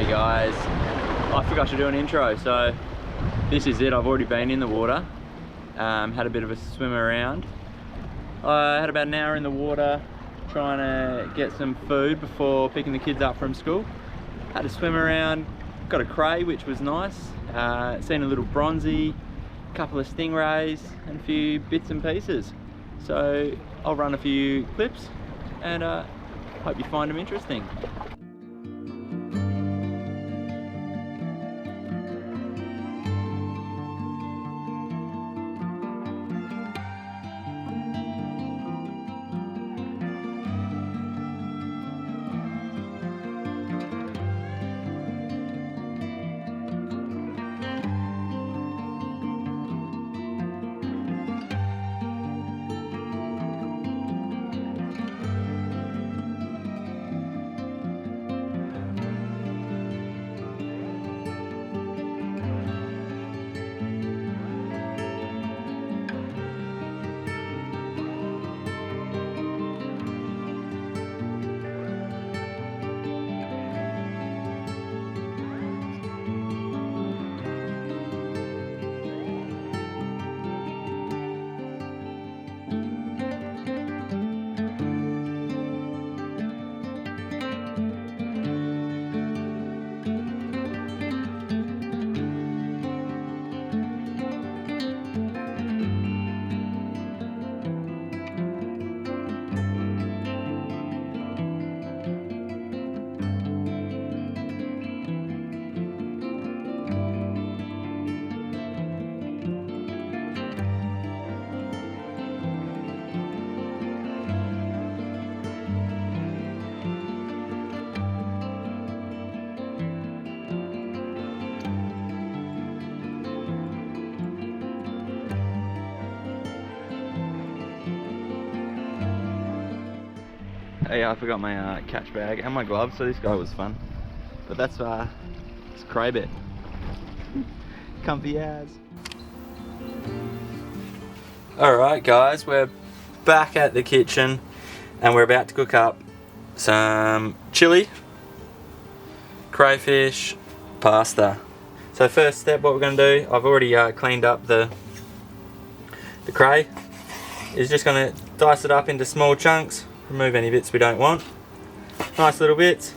Hey guys, I forgot to do an intro, so this is it. I've already been in the water, had a bit of a swim around. I had about an hour in the water trying to get some food before picking the kids up from school. Had a swim around, got a cray which was nice, seen a little bronzy, a couple of stingrays and a few bits and pieces. So I'll run a few clips and hope you find them interesting. Hey, I forgot my catch bag and my gloves, so this guy was fun. But that's it's craybit. Comfy as. Alright guys, we're back at the kitchen and we're about to cook up some chili crayfish pasta. So first step, what we're going to do, I've already cleaned up the cray, is just going to dice it up into small chunks. Remove any bits we don't want. Nice little bits.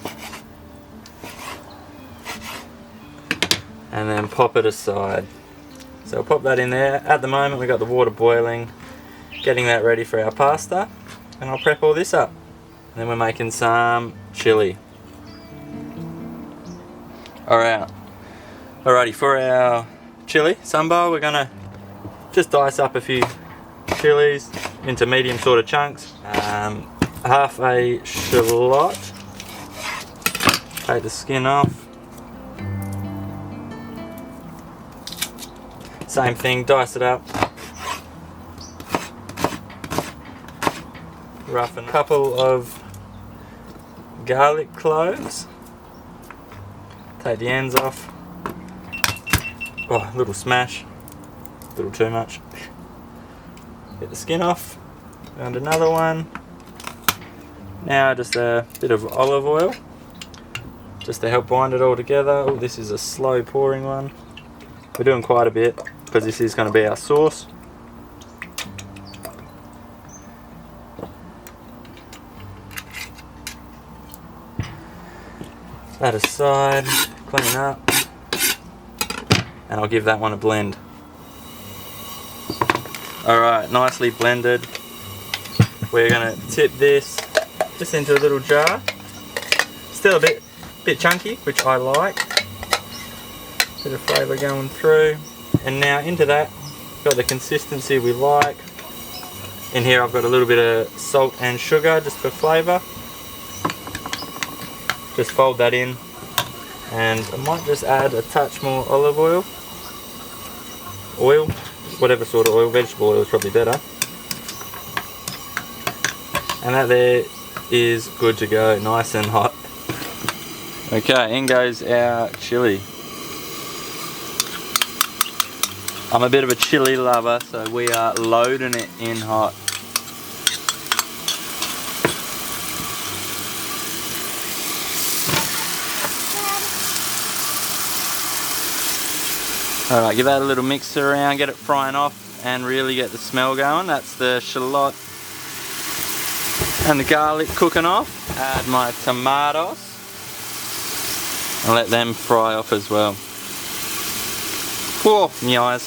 And then pop it aside. So I'll pop that in there. At the moment we've got the water boiling, getting that ready for our pasta. And I'll prep all this up. And then we're making some chili. Alrighty, for our chili sambal, we're gonna just dice up a few chilies into medium sort of chunks. Half a shallot, take the skin off, same thing, dice it up, roughen a couple of garlic cloves, take the ends off, oh, a little smash, a little too much, get the skin off, and another one. Now just a bit of olive oil, just to help bind it all together. Oh, this is a slow pouring one. We're doing quite a bit because this is going to be our sauce. That aside, clean up, and I'll give that one a blend. Alright, nicely blended. We're going to tip this just into a little jar. Still a bit chunky, which I like. Bit of flavour going through. And now into that, got the consistency we like. In here I've got a little bit of salt and sugar just for flavour. Just fold that in. And I might just add a touch more olive oil. Oil, whatever sort of oil, vegetable oil is probably better. And that there is good to go, nice and hot. Okay, in goes our chili. I'm a bit of a chili lover, so we are loading it in hot. Alright, give that a little mix around, get it frying off and really get the smell going. That's the shallot and the garlic cooking off. Add my tomatoes and let them fry off as well. Oh, my eyes.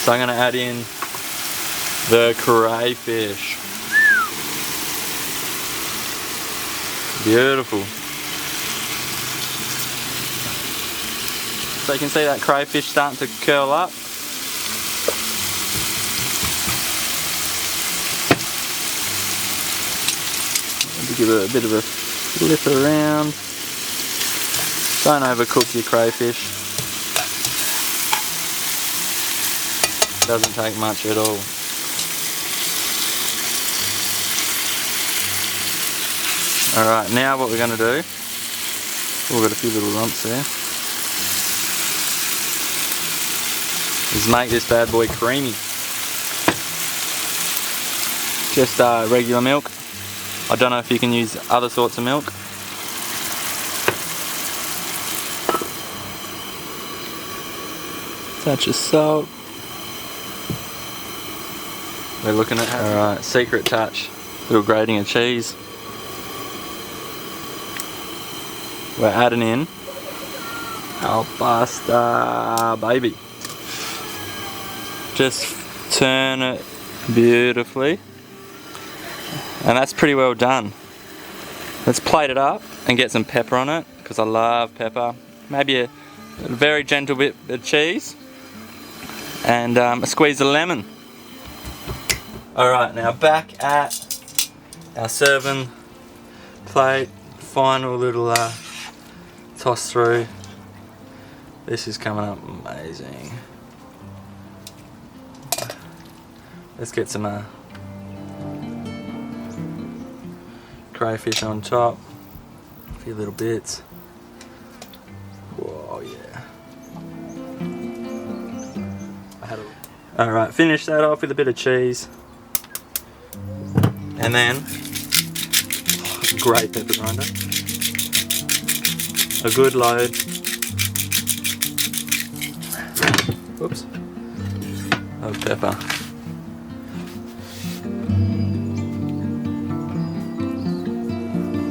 So I'm going to add in the crayfish. Beautiful. So you can see that crayfish starting to curl up. Give it a bit of a flip around. Don't overcook your crayfish. Doesn't take much at all. Alright, now what we're going to do, we've got a few little lumps there, is make this bad boy creamy. Just regular milk. I don't know if you can use other sorts of milk. Touch of salt. We're looking at, alright, secret touch, little grating of cheese. We're adding in our pasta, baby. Just turn it beautifully. And that's pretty well done. Let's plate it up and get some pepper on it, because I love pepper. Maybe a very gentle bit of cheese and a squeeze of lemon. Alright, now back at our serving plate. Final little toss through. This is coming up amazing. Let's get some crayfish on top, a few little bits. Whoa, yeah. Alright, finish that off with a bit of cheese. And then, great pepper grinder. A good load. Whoops. Of pepper.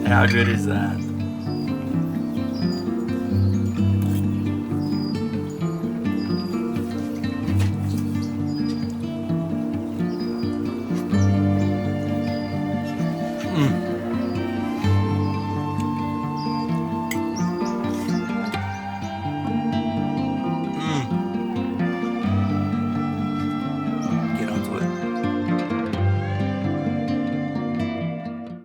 How good is that?